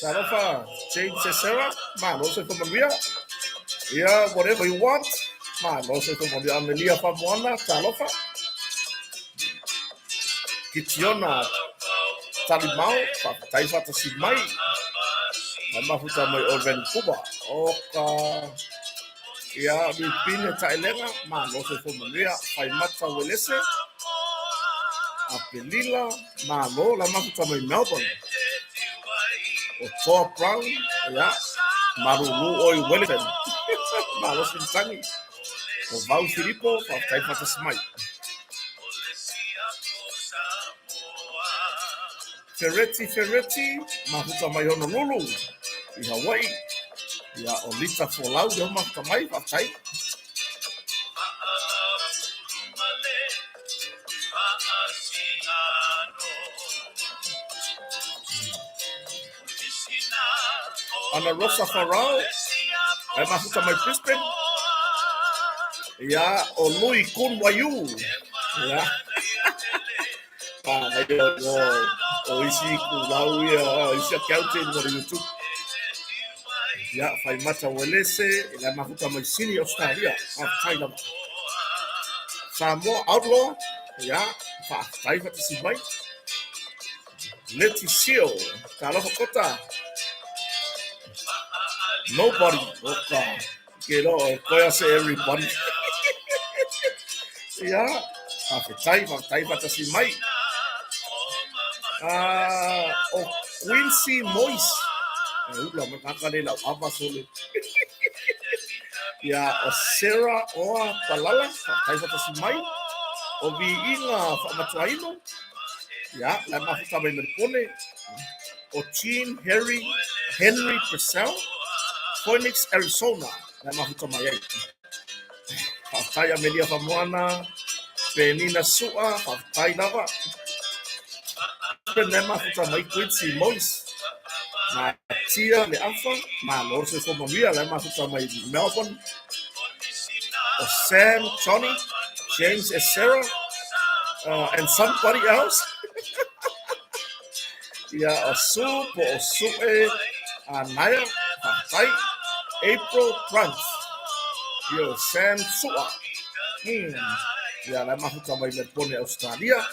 Talofa, change Sarah, man, also from Maria. Yeah, whatever you want. Man, also from Maria Amelia Famuana, Talofa. Kitiona, Talimau, Taifa Tasimai. Mafuta mai Orven Kuba. Oka. Ya, Bipine Tailenga, man, also from Maria, Faimata Welese. Apelila, Malo, la mafuta mai Melbourne. Otoa Brown, ya. Marulu Oi Wellington. Malo Sintani. Ovau Filipo, Taifa Tasimai. Ferretti, mafuta mai Honolulu. I Hawaii. Ya, Olita Folau, ya mafuta mai, Fatai. Ana Rosa Farao, ai mafuta mai Brisbane. Ya, o Louis Kun Wayu. Ya. O isi kulau ya, isi akaunti no YouTube. Ya, Faimata Welese, ai mafuta mai Sydney, Australia. Thailand. Samoa Outlaw, ya, Taifa Tasimai. Letty Seal, Talofa Kota. Nobody. Okay. Kaya say everybody. Yeah. Taifa Tasimai. Quincy Moise. Ula makakanila apa sulit. Ya, Sarah Oa Palala, Taifa Tasimai. Obi Inga Famatuaino. Ya, la mafuta mai Merpone. Ochin Henry Purcell. Phoenix, Arizona. La mafuta mai. Fataya Melia Famuana. Penina Sua. Fatai Lava. La mafuta mai Quincy Moise. Tia Le Alpha. Orso Maria. La mafuta mai Melbourne. Sam, Johnny, James Sarah, and somebody else. Yeah, Osue, Naya, Fatai, April Trunks. Yo, Sam Sua. Ya, la mafuta mai Melbourne, Australia.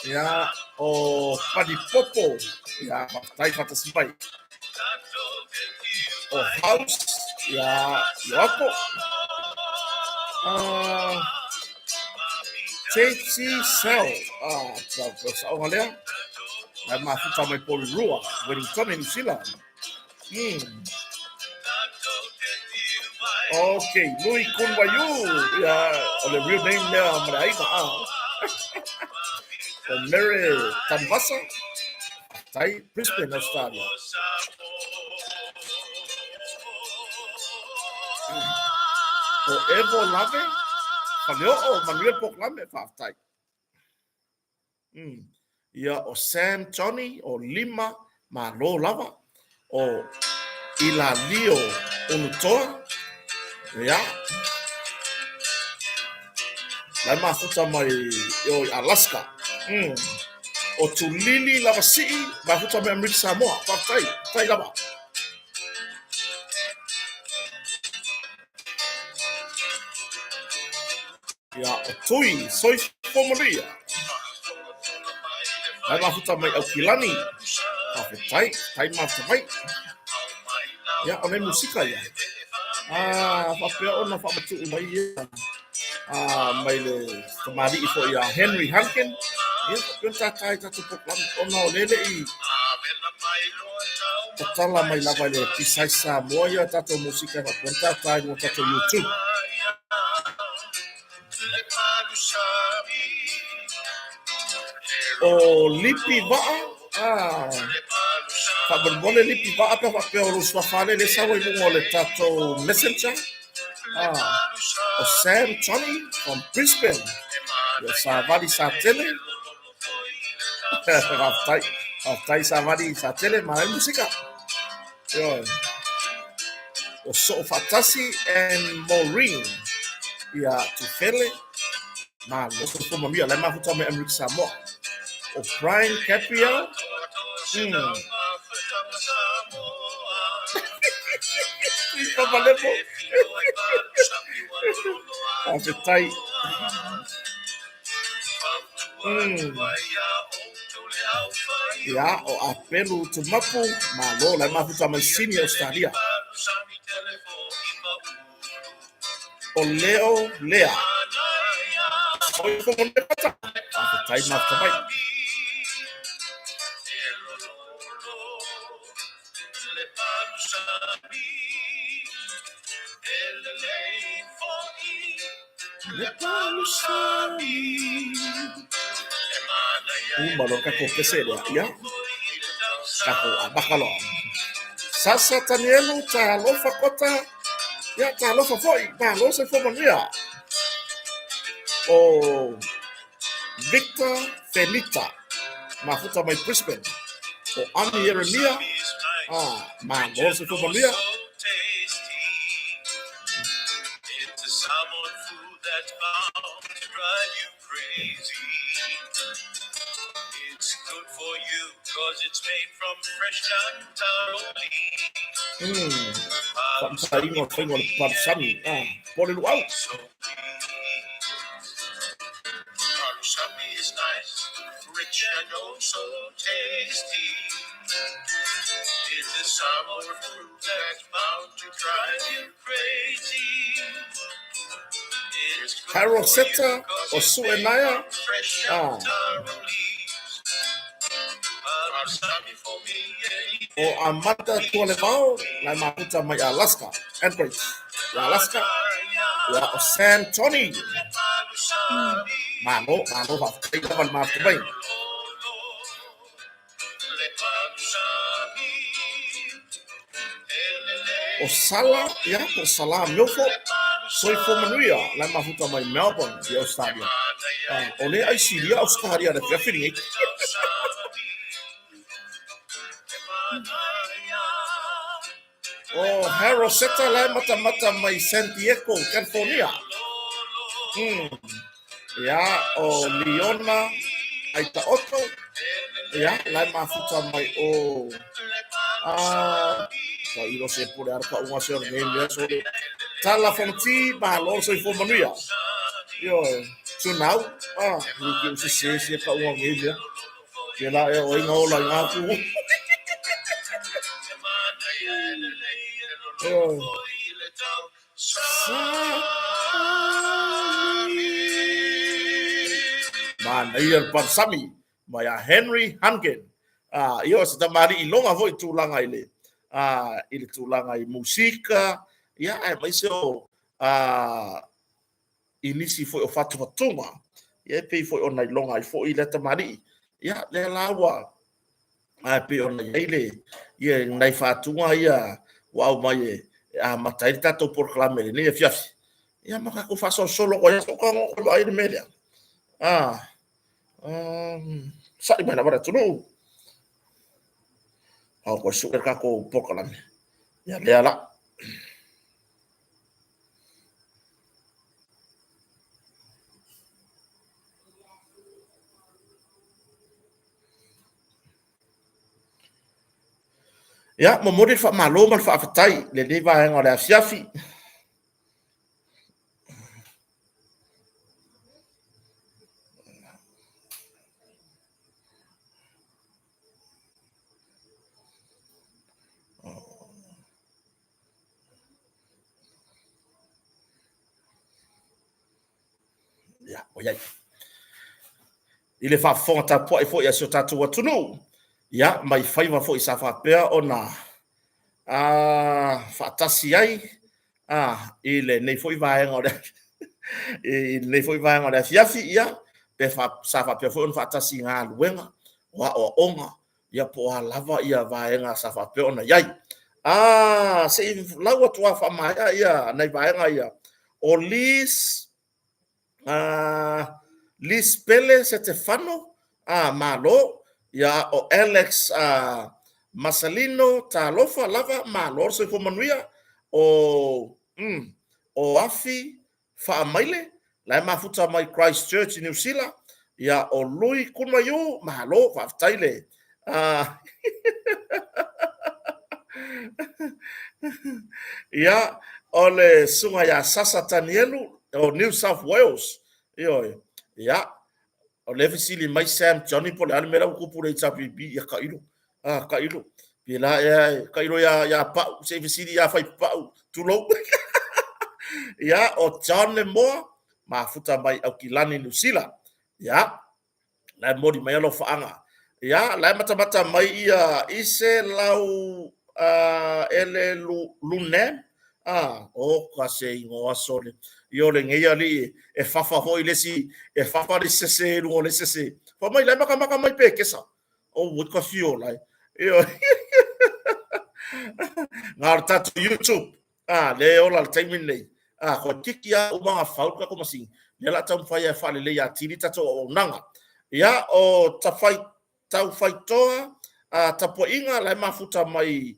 Ya, o Paddy Popo. Ya, Fatai Tasimai. O House. Ya, Yoako. Chechi Cell. Olha. Vai mafuta mai Polirua. Wellington, New Zealand. Okay, Louis Kunwayu. Yeah, the real name there, Maraima. Mary Tanvasa. Thai, Brisbane, Australia. Evo Lave. Faleo Manuel Poklame Fatai. Ya, o Sam Johnny, o Lima, Malo Lava, o Ilalio Unutoa. Ya. La mafuta mai Alaska. O Tulili Lava City, mafuta mai Amerika Samoa. Fatai Lava. Ya, o Tui, Soy Maria. La mafuta mai Aukilani. Tai mafuta mai. Ya, o nei musika ya. Whapea ona whamatu mai ia. Mai le tamari i fo ia Henry Hankin. Ia, whapea tatai tatu poklami. Ona o lele i. Tatala mai lava le Pisai Samoa ia tatu musika. Whapea tatai mo tatu YouTube. O lipi vaa. Faberbole lipi vaa pe whapea o ruswa whare le sawa i mungo le tato messenger. O Sam Johnny from Brisbane. Yo savali sa tele. Aftai savali sa tele marai musika. Yo. O so fatasi and Maureen. Ia Tufele. Ma loso fo mamia la ma futa me Emric Samoa. O Brian Caprio. Papa Lepo. Afetai. Ya, o apelu tumapu. Malo la ma futa me senior Australia. O Leo Lea. Oi fo mon pata. Afetai ma tabai. Malo kako pesele ya. Kako abakalo. Sasa Tanielu ta lofa kota. Ya ta lofa foi. Ma lo se fo mania. O Victor Felita. Mafuta mai Brisbane. O Ami Yeremia. Ma lo se fo mania. It's made from fresh taroli. Pamparinho foi no Parsami. Por el wow. Parsami is nice, rich and also tasty. It's a summer fruit that's bound to drive you crazy. Harosetta or Suenaya. O Amata Tualevao, la maputa mai Alaska, Anchorage, Alaska, o San Tony. Mano, va ficar mal mais também. O Sala, o Sala Milfo, soy Fomanuia, la maputa mai Melbourne, de Austrália. O ne ai Síria, Austrália, da Fiafini. O Harosetta la mata mai San Diego, California. Ya, o Leona Aitaoto. Ya, la mafuta mai o ilo se pure arpa unha ser name so tala fonti ba lo so fo manuia. Yo, so now, we can se pa unha name. Que lá é o engola ngaku. Man, ier Parsami, maya Henry Hankin. Io sa tamari ilonga voi tulanga ile. Ile tulanga i musika. Ya, mai so inisi foi o fatu fatunga. Ya pe foi ona ilonga i foi ile tamari. Ya, le lawa. Pe ona ile. Ye nai fatunga ia wa mai matai tato por clamere ni fiafi. Ya maka ko faso solo ko ya ko ko ai media. Sai mana bara tu no. Ko suka ka ko pokalame. Ya le ala. Ya, mo mori fa malo mal fa fatai le le va en ora fiafi. Ya, oya. Ile fa fonta po e fo ya so tatu watu no. Ya, mai fai va fo isa fa pea ona. Fatasi ai. Ile nei foi va en ora. Nei foi va en ora fiafi ya. Pe fa sa fa pe fo on fatasi nga luenga. Wa o onga. Ya po lava ia va en sa fa pe ona yai. Se lawa tua fa mai ia nei va en ia. O lis Lispele Stefano, malo, ia o Alex Marcelino talofa lava malo so fo manuia o o afi fa maile la mafuta mai Christchurch New Zealand ia o lui kuna yo malo fa taile ia ole sunga ya sasa tanielu o New South Wales io ia o le fisili mai Sam Johnny po le ale mera ku pure chapi bi ya ka ilo bila ya ka ilo ya pa se fisili ya fai pa tulo ya o John le mo mafuta mai au kilani New Zealand ya la modi mai lo faanga ya la mata mai ia ise lau ele lunem o ka se ingo asole yo le ngia li e fafa hoi lesi e fafa le sese lu le sese fa mai la maka mai pe kesa o would ka fio lai yo ngar tatu YouTube le ola le time nei ko tikia o mga fau ka ko masi le la tam fa ya fa le ya tiri tatu o nanga ya o tafai tau fai toa tapo inga la mafuta mai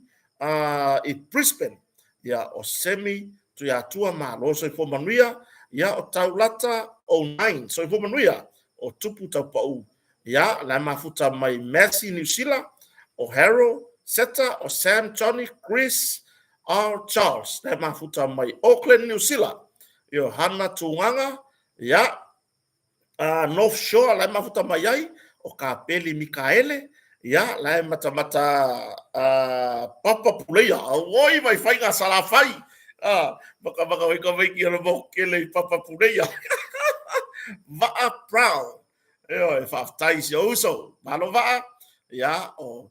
i Brisbane ya o semi tu ya tua malo so fo manuia ya o taulata o 9 so fo manuia o tupu tau pau ya la mafuta mai Mercy New Zealand o Harold Seta o Sam Johnny Chris R Charles la mafuta mai Auckland New Zealand yo Hana Tunganga ya North Shore la mafuta mai ai o Kapeli Mikaele ya la mata papa puleia oi vai fai nga sala fai baka vai ka vai ki ro kele papa puleia va proud e fa tai si uso malo va ya o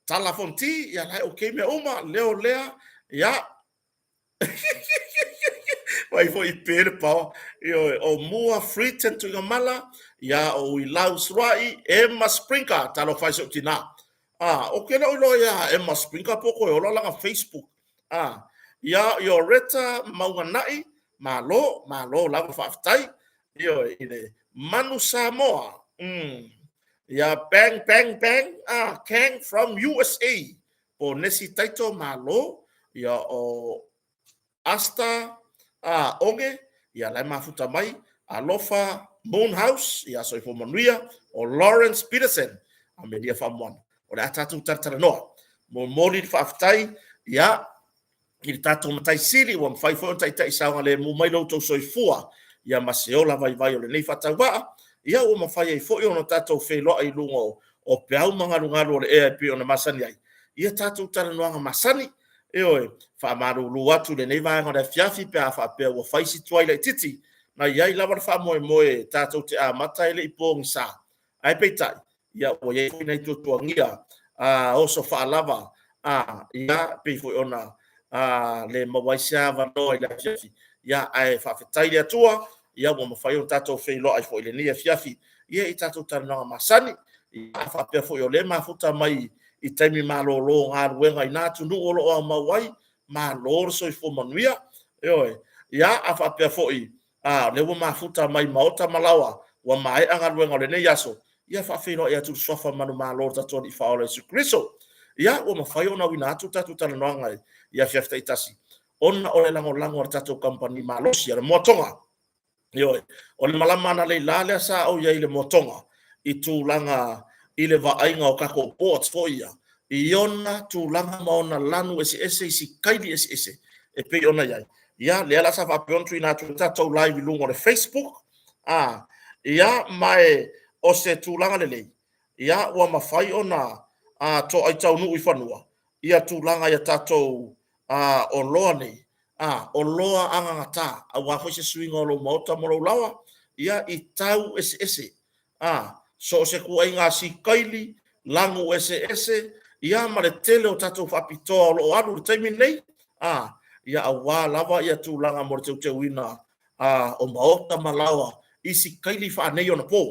talafonti ya la okay me uma leo lea ya vai foi per pa o mua free to mala ya o ilaus rai Emma Springer talo fai so tina o que no ya Emma Springer poko o la Facebook ya yo reta maunganai malo la faftai yo ine Manu Samoa ya bang Kang from USA po nesi taito malo ya o Asta onge ya la mafuta mai alofa Moonhouse ya so fo manuia o Lawrence Peterson a media famon o la tatu tartara no mo moli faftai ya ki tatu matai sili wa mfai fo tai tai sa le mo mai lo to soifua ya maseola vai o le nei fatawa ya o mafai ai fo o no tatu felo ai lungo o peau mangalungalo le e o na masani ai ya tatu tara no masani oi fa maru lu atu le nei vai ngora fiafi pe fa pe o fai si twilight titi na yai lava fa moe tatou te amata ele ipong sa ai peitai ia o ye nei tu tuangia o so fa lava ia pe fo ona le mawaisia va no ile fiafi ia ai fa fetai le tua ia mo fai o tatou feilo ai fo ile ni fiafi ia i tatou tana masani ia fa pe fo yo le mafuta mai i taimi malolo ngā ruenga i nā tunu olo o mawai malolo so i fo manuia ia a fa pe fo i le wa mafuta mai maota malawa wa mai anga ruenga le nei yaso ia fa fino ia tu sofa manu malolo tatou i fa o Yesu Kristo ia o mafai ona wina atu tatu tana ngai ia fiafta itasi ona o le lango tatou company malosi le motonga o le malama na le lale sa o ia ile motonga i tūlanga i le vaainga o kako ports fo ia i ona tūlanga maona lanu ese si kaili ese e pe ona iai ia le ala sa fa peontri na tatou live i lungo le Facebook ia mai o se tūlanga le lei ia ua mafai ona to ai tau nui whanua ia tūlanga ia tatou o loa nei o loa anga ngata a wafo se swinga o lo mauta moro lawa ia i tau ese so se ku ai ngā si kaili langu ese ia ma le tele o tatou whapitoa o lo aru le taimi nei ia a wā lava ia tūlanga mo le te wina o maota malawa i si kaili whanei o na pō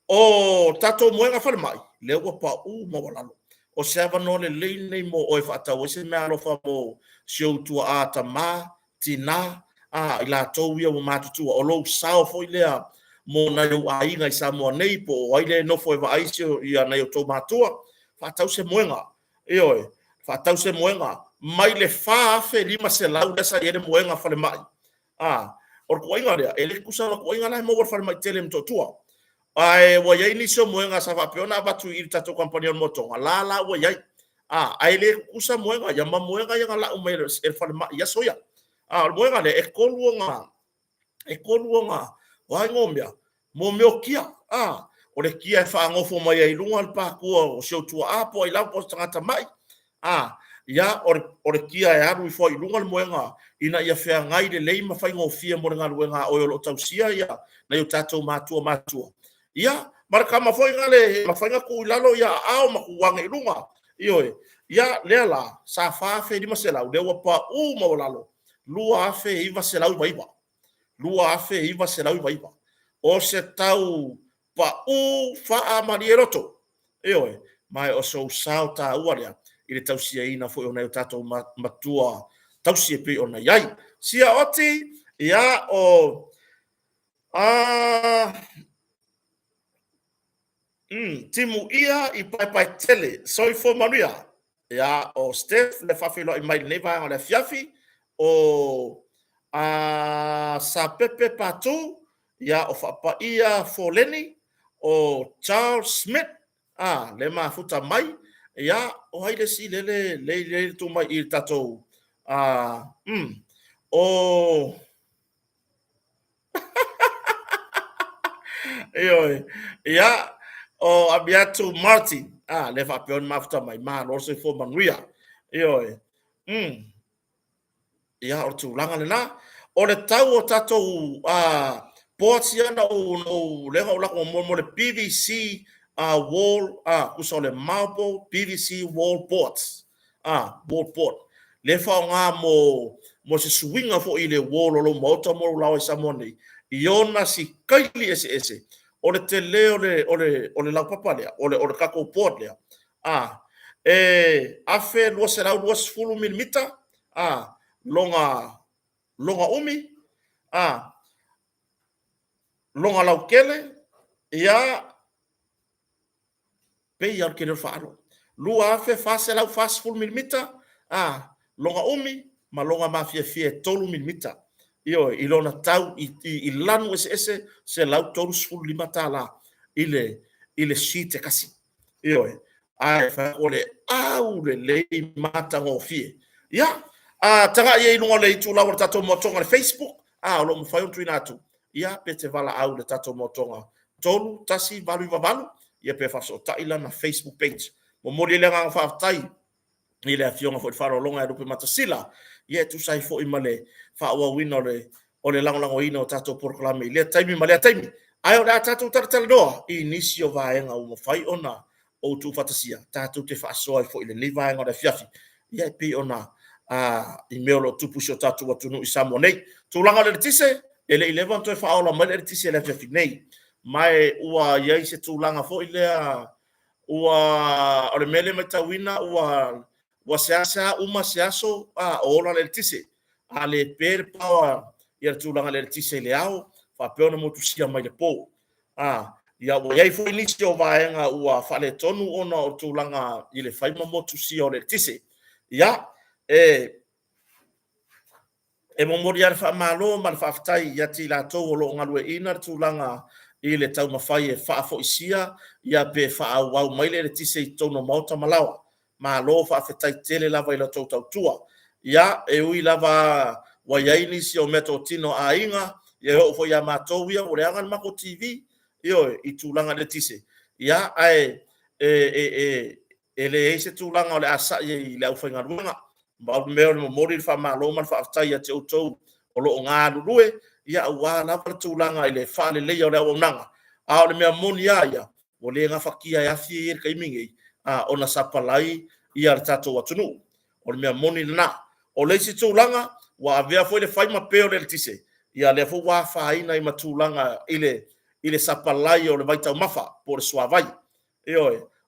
o tatou moenga whare mai le ua pa mawalalo o se avano le lei nei mo o e whaatau ese mea alofa mo siou tua a tama tina ila tou ia mo matutua o lo sao foi lea mo na yo ainga I Samoa nei po ai le no foi vai sio ia na yo to matua fa tau se moenga io fa tau se moenga mai le fa fe lima se lau desa ia le moenga fa le mai or ko inga le ele kusa ko inga na mo fa le mai tele mto tua ai wa ia ni so moenga sa fa peona va tu il tato compagnon moto la wa ia ai le kusa moenga ya ma moenga ia la o mai el fa le mai ia soia moenga le e koluonga wa ngomia mo meo kia o le kia fa ngofo mai ai lunga pa ko o se tua apo I la po tangata mai ia o le kia e aru fo I lunga moenga ina ia fea ngai le leima fai ngofia mo nga luenga o lo tausia ia na yo tato matua ia marka ma foi ngale ma fai ku lalo ia ao ma ku wange lunga io ia lela sa fa fe di masela o le wa pa u mo lalo lua fe iva se lau vai lua fe iva se lau vai o se tau pa u fa amarieroto io mai o so sauta uaria I le tausia ina foi ona tato matua tausia pe ona yai sia oti ia o timu ia I pai tele soi for Maria ia o Steph le fafilo I mai neva on le fiafi o sa pepe patu ia o fapa ia for Lenny o Charles Smith le mafuta mai ia o haide si le tu mai I tato o ia o Abiatu Martin le fa peon mafuta mai man also for Maria ia o tu langa na o le tau o tato poatiana o le la mo le PVC wall kuso le marble PVC wall boards wall board le fa nga mo se swinga fo I le wall o lo moto mo la o samoni iona si kaili ese o le tele o le la papa le o le kako board le afe lo se la lo fulu milimita longa umi longa laukele ia pe ia ke le falo lua afe fase la fase fulu milimita longa umi ma longa mafia tolu milimita io I lona tau I lanu ese se lau tolu fulu limata la ile site kasi io ai fa ole au le mata ngofie ia tanga ia ino le tu la tato motonga Facebook lo mo fai tu inatu ia pe te vala au le tato motonga tolu tasi valu ia pe fa so taila na Facebook page mo mo le nga fa tai ile afionga fo faro longa rupe matasila ia tu sai fo imale fa wa wino le lango ino tato proclame ile taimi male taimi ai o tato tartal do inisio vaenga o mo fai ona o tu fatasia tato te fa so fo ile ni vaenga da fiafi ia pe ona I meolo tupu so tatu watu no isamo nei tulanga le tise ele 11 to fa ola mai le tise le fiafi nei mai ua ia se tulanga fo ile ua ole mele metawina ua seasa uma seaso ola le tise ale per power ia tulanga le tise le au fa peona motu sia mai le po ia ua ia fo inisio vaenga ua fa le tonu ona o tulanga ile fai motu sia o le tise ia mo moriar fa malo mal fa ftai ya ti la to lo ngalwe ina tulanga ile tau mafai fa fo isia ya pe fa wa mai le ti se to no mota malawa malo fa ftai tele la vai la to tua ya ui lava wa ya inisi o meto tino ainga ye ho fo ya mato ya o le angan mako TV yo I tulanga le tise ya ele ese tulanga o le asa ye le au fanga runga ba me mo mori fa malo man fa tai ya te o lo nga lue ya wa na fa tulanga ile fa le le o le nanga a o le me moni ya o le nga fakia ya fi kai mingi ona sapalai ia tato watunu o le me moni na o le si tulanga wa avea foi le fai ma pe o le tise ia le fo wa fa ina I matulanga ile sapalai o le vaita mafa por suavai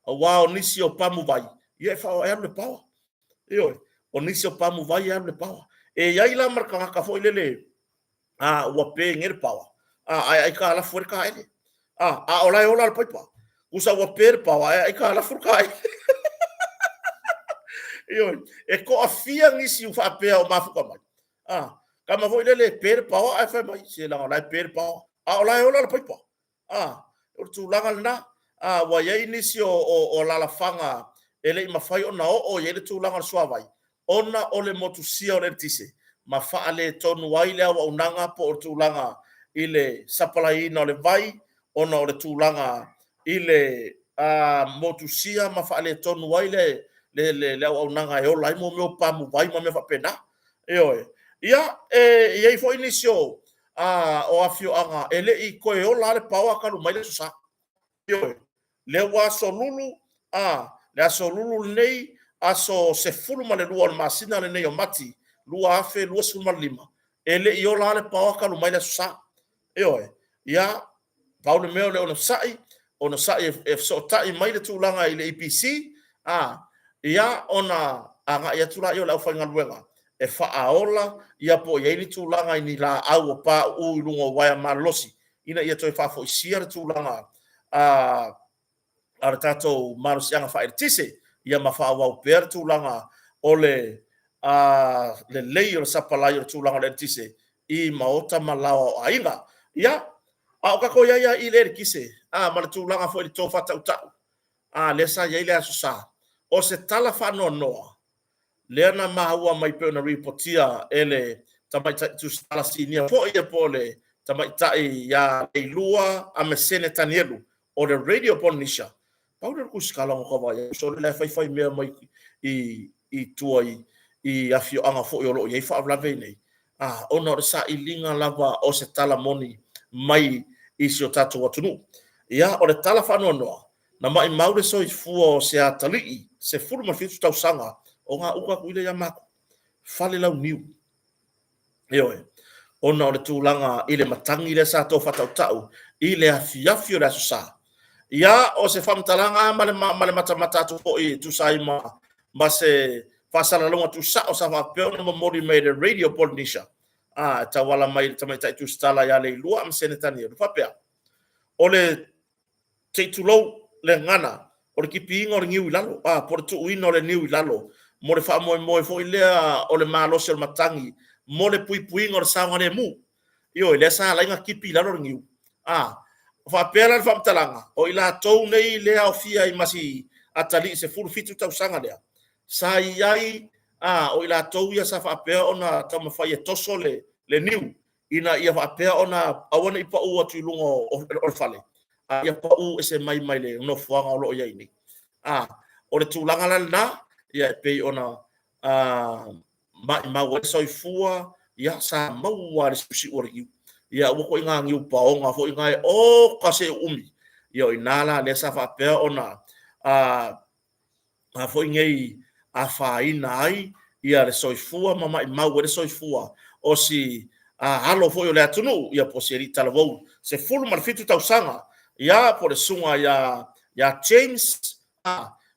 wa o nisi o pamu vai ia fa o le power o nisi o pamu vai le power ia ila marka ka foi le ua pe ngere pawa ai ka la fuer ka ele ola ola pa pa usa ua pe pawa ai ka la fuer ka yo e ko afia ngisi u fa pe o mafuka mai kama vo ile pe pawa ai fa mai se la la pe pawa ola ola pa pa o tu langa na wa ye inicio o la fanga ele mafai ona o ye le tu langa suavai ona ole motusia o le tise ma faale tonu waile wa unanga po o tulanga ile sapalaina o le vai ona o le tulanga ile motusia ma faale tonu waile le wa unanga e ola mo me pa mu vai ma me fa pena ia ia fo inicio o afio anga ele I ko e ola le pawa ka lu mai le sa le wa solulu le solulu nei aso se fulu ma le lua masina le nei o mati lua afe lua suma lima ele I ola le pawa ka lu mai le sa ia Paulo meo le ona sai e so tai mai le tulanga I le EPC ia ona anga ia tula ia la fanga luenga e fa aola ia po ia ni tulanga ni la au pa u lungo waya malosi ina ia toi fa fo sia le tulanga ara tato marusianga fa tise ia mafa wa per tulanga ole le leio sapala yo tulanga le tise I maota malawa ainga ia o ka ko ia I le kise ma tulanga fo I to fa tau le sa ia le asusa o se tala fa no no le na mahua mai pe na reportia ele tamai tu stala sinia po ia pole tamai tai ya lua a mesene tanielu o le radio ponisha Paulo ku skala ko va ya so le fai me mai I tuai I afio anga fo yo lo ye fa la vene ona sa I linga lava o se tala moni mai I sio tatu watunu ia o le tala fa no no na mai maure so I fu se atali se furu ma fitu tau sanga o nga uka kuile ya mako fale lau niu ona o le tūlanga I le matangi le sa tō whatau tau I le afiafio le asusa ia o se whamtalanga male matamata tu po I tu sai ma se whasala longa tu sa o sa whapeo na mamori mai le radio Polynesia ta wala mai tamai tai tu stala ya le lua am senetani whapea o le te tulo le ngana o le kipi ingo le ngiu lalo po le tu uino le niu lalo mo le wha moe fo I lea o le malose o le matangi mo le pui ngor sawa ne mu io le sa la nga kipi la ro ngiu fa pela fa mtalanga o ila tou nei le au fia I masi atali se furu fitu tau sanga le sa iai o ila tou ia sa fa pe ona tama fa ye toso le niu ina ia fa pe ona awana I pa u atu lungo o fale ia pa u ese mai le no fuanga lo ia ini o le tulanga la na ia pe ona ma wa so fua ia sa maua le susi o riu ia wo ko inga ngiu paonga fo inga o kase umi ia inala le sa fa pe ona fo ingei fa ina ai ia le so fua mama ma wa le so fua o si halo fo yo le atunu ia po se rita lavo se fulu mal fitu tau sanga ia po le sunga ya James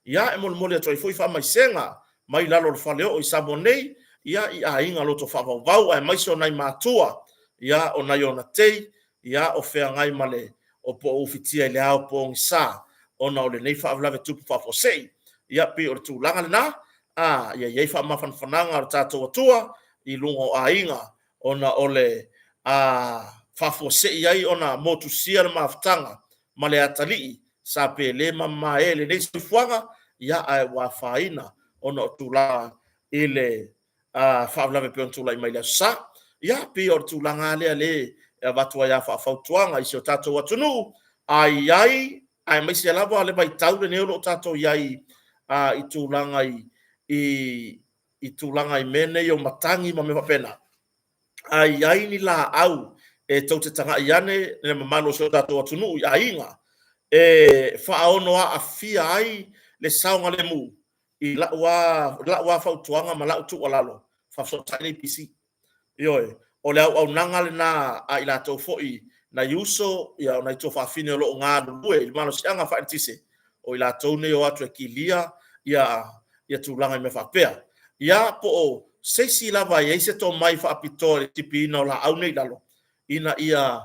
ia e mol mole toi foi fa mai senga mai lalo le faleo o sabonei ia I inga loto fa vau ai mai so nai matua ia o nai ona tei ia o fea ngai male o po ofitia le au po ngisa ona o le nei fa lave tu fa fo sei ia pe o tu langa na ia ia fa ma fananga o tato tua I lungo a inga ona ole fa fo sei ai ona motu sia ma ftanga male atali sa pe le mama ele nei fuanga ia ai wa faina ona tu la ile fa lave pe tu la mai le sa ia pe o tu langa le vatua ia fa tuanga I so tato watunu ai mai se lava le vai tau le o tato iai I tu langa I tu langa I mene o matangi ma me pena ai ni la au e tau te tanga iane le mamalo so tato watunu ainga fa ono a fia ai le saunga le mu I la wa fa tuanga ma la tu walalo fa so tani PC o le au nanga le na I la to foi na yuso ia na to fa fine lo nga lue malo sianga fa tise o ila to ne o atu kilia ia tu langa me fa pea ia po se si lava ia se to mai fa pitore tipi no la au nei lalo ina ia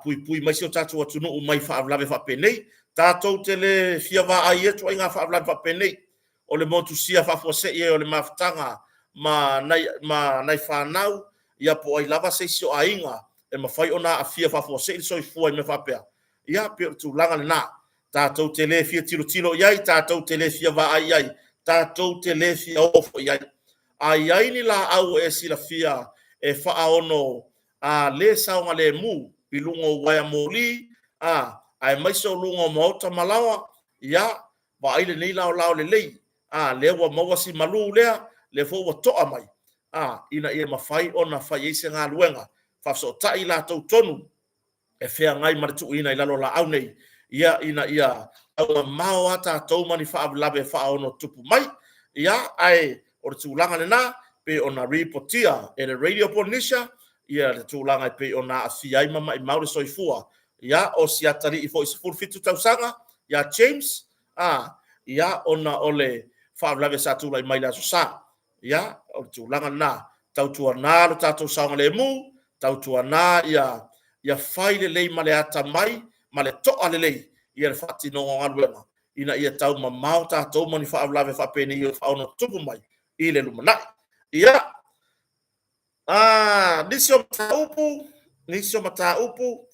pui mai sio tātou atunu mai whaavlawe whapenei, tātou te le whiawa ai e tua inga whaavlawe whapenei, o le motu sia whafose e o le mawhtanga ma nai whanau, ia po ai lava se sio a inga, e mawhai ona a whia whafose i soi fua i me whapea. Ia pe o tu langa le nā, tātou te le whia tilo iai, tātou te le whiawa ai iai, tātou te le whia ofo iai. Ai ai ni la au e sila whia e whaaono a le saonga le mu, i lungo waia mōli, ai maiso lungo maota malawa, ia, wa aile nei lao le lei, le wa mawasi malu lea, le fo wa toa mai, ina ia mawhai ona whai eise ngā luenga, whafso tai la tau tonu, e whea ngai maritu ina i lalo la au nei, ia ina ia, au mao ata tau mani whaavlawe whaono tupu mai, ia, ai, o le tūlanga le nā, pe ona reportia, e le Radio Polynesia, ia le tūlanga pe ona afiai mama i maure soifua, ia o siatari i fo i sifuru fitu tausanga, ia James, ia ona ole whaavlawe sa tūla i maila so sa, ia o le tūlanga nā, tautua nā lo tātou saonga le mu, tautua nā ia whai le lei ma le ata mai, ma le toa le lei, ia le whati nongo ngaruenga, ina ia tau ma mau tātou mani whaavlawe whapeni i o whaono tupu mai, i le lumanai. Ia, nisio mata upu,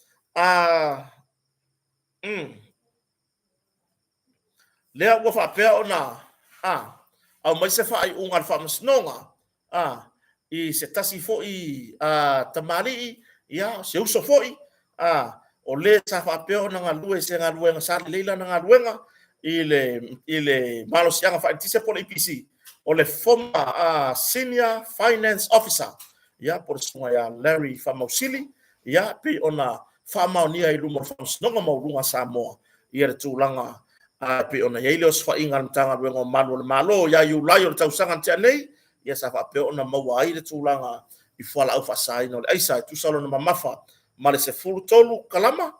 lea ua whapea ona, au mai se whaai ungar whamasnonga, i se tasi fo i tamari, ia, se uso fo i, o le sa whapea ona ngā lue se ngā luenga, sa leila na ngā luenga, i le malo sianga whaitise po le IPC, o le former senior finance officer, ia, por sunga ia Larry Famausili, ia, pe ona whamaunia i lumo whamasnonga maurunga Samoa, ia le tūlanga, pe ona ia ileos whainga mtanga ruengo manu le malo, ia iulai o le tausanga tia nei, ia sa whapea ona maua ai le tūlanga i whala au whasai no le aisa, tu salo na mamafa, ma le se furu tolu kalama,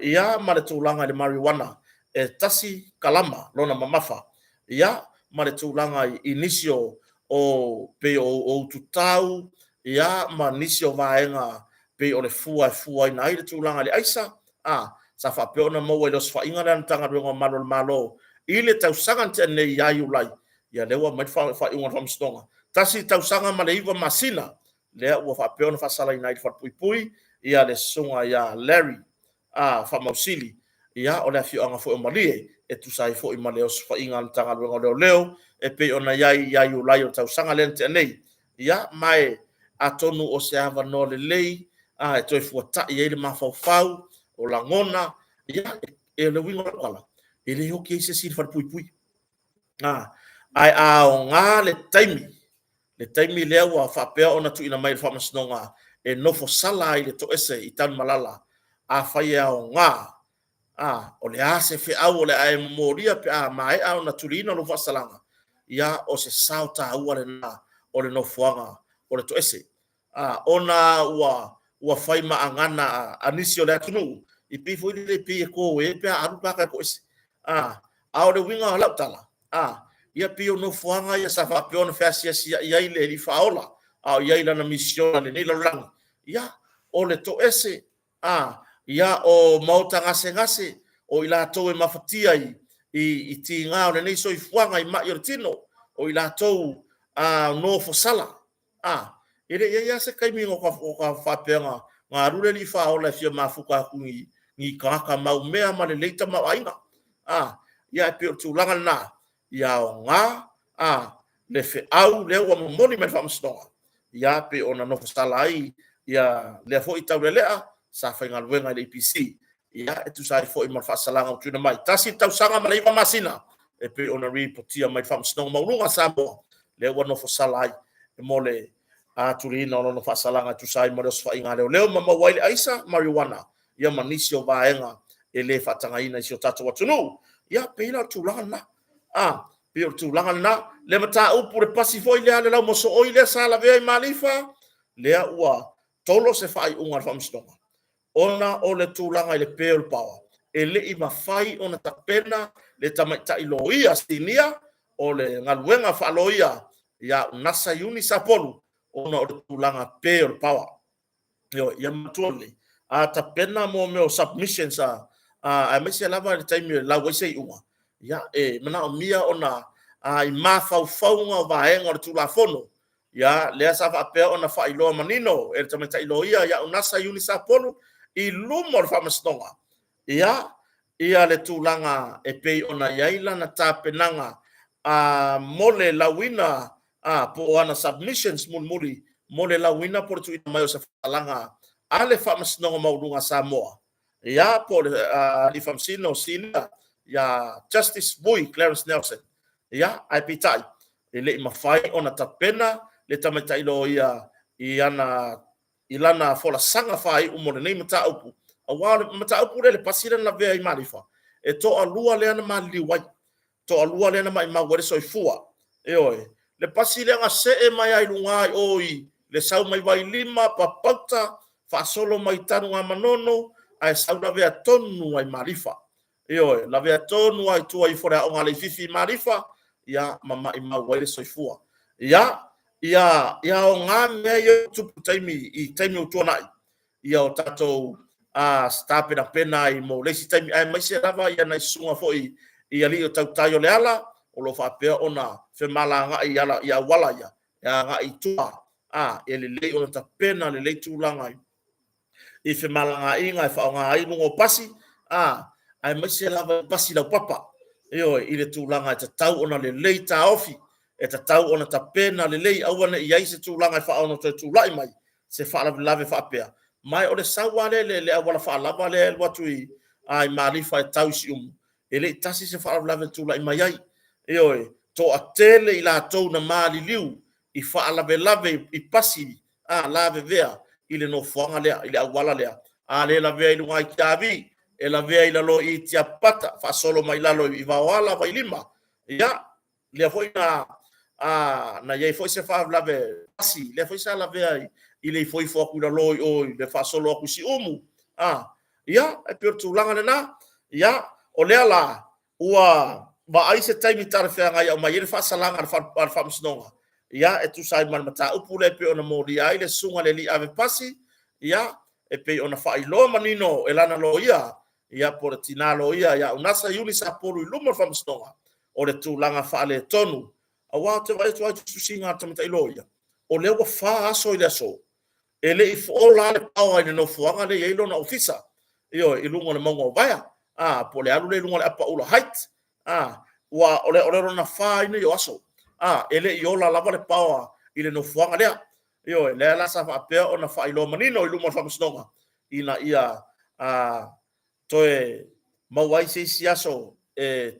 ia, ma le tūlanga le marijuana, e tasi kalama, lona mamafa, ia, ma le tūlanga i inisio o pe o tutau, ia ma nisio vaenga pe o le fua i nai le tūlanga le aisa, sa whapea ona maua i los whainga le antanga ruenga malo, i le tausanga te nei ia iulai, ia lewa mai whainga whamstonga, tasi tausanga ma le iwa masina, lea ua whapea ona whasala i nai le whapui, ia le sunga ia Larry, Famausili, ia o le afio anga fo o malie, e tu sai fo i maleo sfa inga tanga luenga leo e pe ona iai ulai o tau sanga lente nei ia mai atonu o se ava no le lei e toi fuata i ele mafau o la ngona ia e le winga kala e le hoki se sir far pui ai o nga le taimi le wa fa pe ona tu ina mai fa masnonga e no fo sala i le to ese i tan malala a fa ia o nga o le ase fe au o le ai moria pe mai au na tulina lo fasalanga ia o se sauta au le na o le no fuanga o le to ese ona ua fai ma angana anisio le tunu i pi foi le pi ko e pe aru pa ka ko ese au le winga lautala ia pi o no fuanga ia sa fa pe on fasia ia ile li faola au ia ila na mission le la rang ia o le to ese ia o mauta ngase o ila to e mafatia i tinga o nei so i fuanga i mai tino o ila to no fo sala ele ia se kai mi ka fa penga nga rule li fa o la fia mafuka ku ni ka mau mea ma le leita ma ainga ia pe tu langa na ia o nga le fe au le o moni me fa mstoa ia pe ona no fo sala ai ia le fo i tau lea sa fa ngal wenga le IPC ia e tu sai fo i mal fasalanga tu na mai tasi tau sanga ma leiva masina e pe ona reportia mai fam snow ma lunga sambo le wono fo salai e mole tu rina no fasalanga tu sai mo fa inga le ma waile aisa marijuana ia manisio vaenga e le fatanga ina sio tatu watunu ia pe ina tu lana pe tu lana le mata upu le pasi fo ile ale la mo so oile sala ve malifa le ua tolo se fai unga fam snow ona o le tūlanga i le pale power. E le i mawhai ona tapena le tamaita i loia stinia o le ngaluenga whaloia ia nasa yuni sapolu ona o le tūlanga pale power. Yo, ia matoli. Ta pena mo me o submissions a me se lava le time la we sei uma. Ya mana o mia ona I ma fau nga vaenga tu la fono. Ya le sa fa pe ona fa ilo manino e tama tai lo ia unasa unisa polo I lumor fa mastonga. Ya ia le tulanga e pe ona yaila na tapenanga mole lawina po ana submissions muri mole lawina por tu mai o sa falanga ale fa masnonga maulunga Samoa ya por li famsino sila ya Justice Boy Clarence Nelson ya ai pitai le mafai ona tapena le tamatai lo ia iana ilana fola sanga fai umone nei mata upu awale mata upu le pasira na vea I marifa e to alua le ana mali wai to alua le ana mai mawere soifua e oi le pasile nga se e mai ai lunga oi le sau mai vai lima papauta fa solo mai tanu nga manono ai sau na vea tonu ai marifa e oi la vea tonu ai tu ai fora o ngale fifi marifa ya mama I mawere soifua ya o ngā mea yo tupu taimi o tuanai ia o tatou stape na pena I mo lesi taimi ai mai se lava ia na sunga foi ia li o tau le ala o lo fa pe ona fe malanga ia wala ia nga I tua ele le o ta pena le tulanga I fe malanga inga fa nga ai no pasi ai mai se lava pasi la papa io ile tulanga ta tau ona le ta ofi e ta tau ona ta pena le lei awana I ai se tulanga fa ona te tulai mai se fa lave fa pea mai o le sawale le awala fa lava le watu ai marifa e tau si ele tasi se fa lave tulai mai ai oi to atele I la tou na mali liu I fa lave I pasi lave vea ile no fuanga le ile awala le le lave I lunga I tavi e lave I lo I tia pata fa solo mai lalo I vawala vai lima ya le foi na ye foi se fa lave pasi le foi sa lave ai ile foi fo ku lo o le fa solo ku si ya e per tu langa na ya o le ala ua ba ai se taimi tar fe nga ya mai fa salanga fa msnonga ya e tu sai man mata upu le pe ona mori ai le sunga le li ave pasi ya e pe ona fa ilo manino e lana lo ya por tinalo ya unasa yuli sa poru lumo fa msnonga o le tu langa fa le tonu awa te vai tu tu singa tamita ilo ya o le wa fa aso ile so ele if all ale pawa ile no fuanga le ilo na ofisa io ilungo le mongo vaya po le alu le ilungo le apa ulo height wa ole rona fa ina yo aso ele yo la lava le pawa ile no fuanga le io le la sa fa pe ona fa ilo manino ilungo fa msnonga ina ia toe mawai se siaso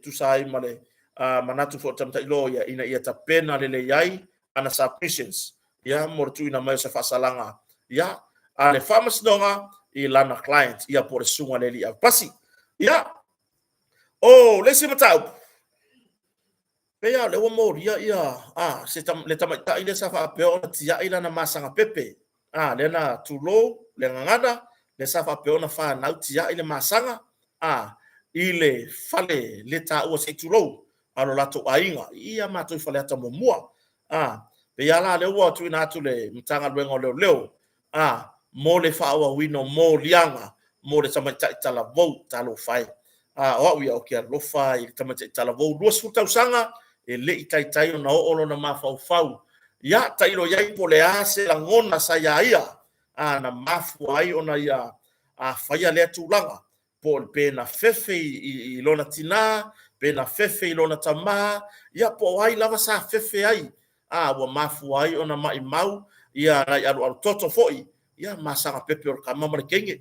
tu sai male manatu fo tamta ilo ya ina ia ta pena le yai ana submissions ya mortu ina mai se fa salanga ya ale famous nonga I lana client ia por sunga le lia pasi ya lesi matau pe ya le mo ia se le tamata ile sa fa pe ona tia ila na masanga pepe le na tulo le ngada le sa fa pe ona fa na tia ile masanga ile fale le ta o se tulo alo lato ainga ia mato fale ata momua pe ya la le wo tu na tu le mtanga lwengo leo mo le fa'aua wino mo lianga mo le tamaita tala vou talo fai o ia o ke lo fai tamaita tala vou duas futausaga e le itaitai ona o na mafaufau ia tailo iai po le se lagona sa ia na mafu ai ona ia faia le tulaga po pe na fefe I lona tina pe na fefe I lona tama ia po ai lava sa fefe ai wa mafu ai ona mai mau ia rai alu toto foi ya masanga pepe or kama markenge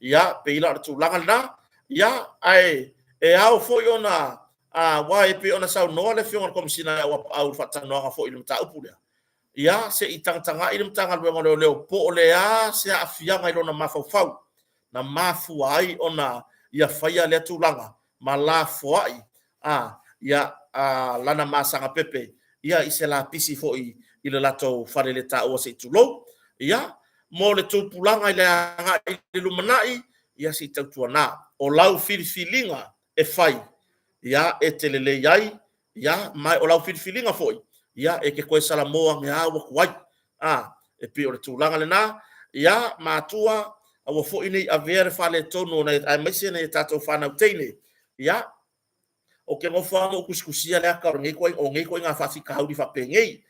ya pe ila tu langa ya ai au fo yona wa pe ona sa no le fiona kom sina wa au fata no fo ilum ta upula ya se itanga ilum tanga le po le se afia ngai lona mafau na mafu ai ona ya faia le tu langa mala fo ai ya lana masanga pepe ya isela pisi fo ile lato fare le ta o se tu lo ya mo le tupulanga ile anga ile lumanai ia si tautuana o lau filifilinga e fai ia e telele yai ia mai o lau filifilinga foi ia e ke koe salamoa me awa kuai e pi o le tulanga le na ia matua au fo ini avere fale tono na ai mesi na tato fana utene ia o ke ngofa mo kuskusia le ka ngi ko nga fasi ka haudi fa pengei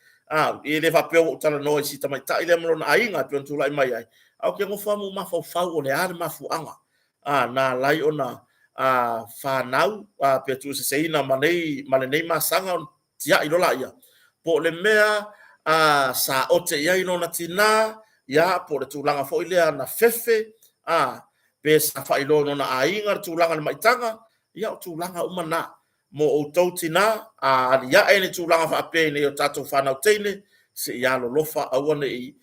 ele fa pe o tala no si tama ta ile mo na ainga pe tu lai mai ai au ke ngofa mo ma fa o le ar ma fu anga na lai ona fa nau pe tu se ina manei ma sanga tia ilola ia po le mea sa ote ia ino na tina ia po le tulanga fo ile na fefe pe sa fa ilo no na ainga tulanga le maitanga ia tulanga umana mo o tautina ia ene tulanga fa pe ne o tato fa na tene se ia lo lofa awane i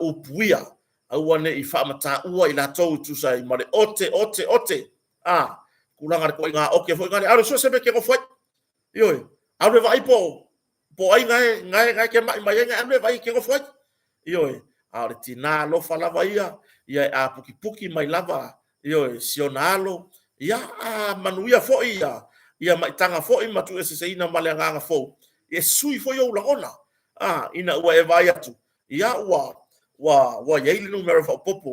upuia awane i fa mata ua ila tau tu sai mare ote kulanga ko nga oke fo ngani aro so sebe ke ko fo yo aro vai po ai ngai ke mai ngai aro vai ke ko fo yo aro tina lo fa lava ia puki mai lava yo sionalo ia manuia fo ia mai tanga fo i matu se ina male nga fo e sui fo yo la ona ina ua e vai atu ia wa ye ile numero fo popo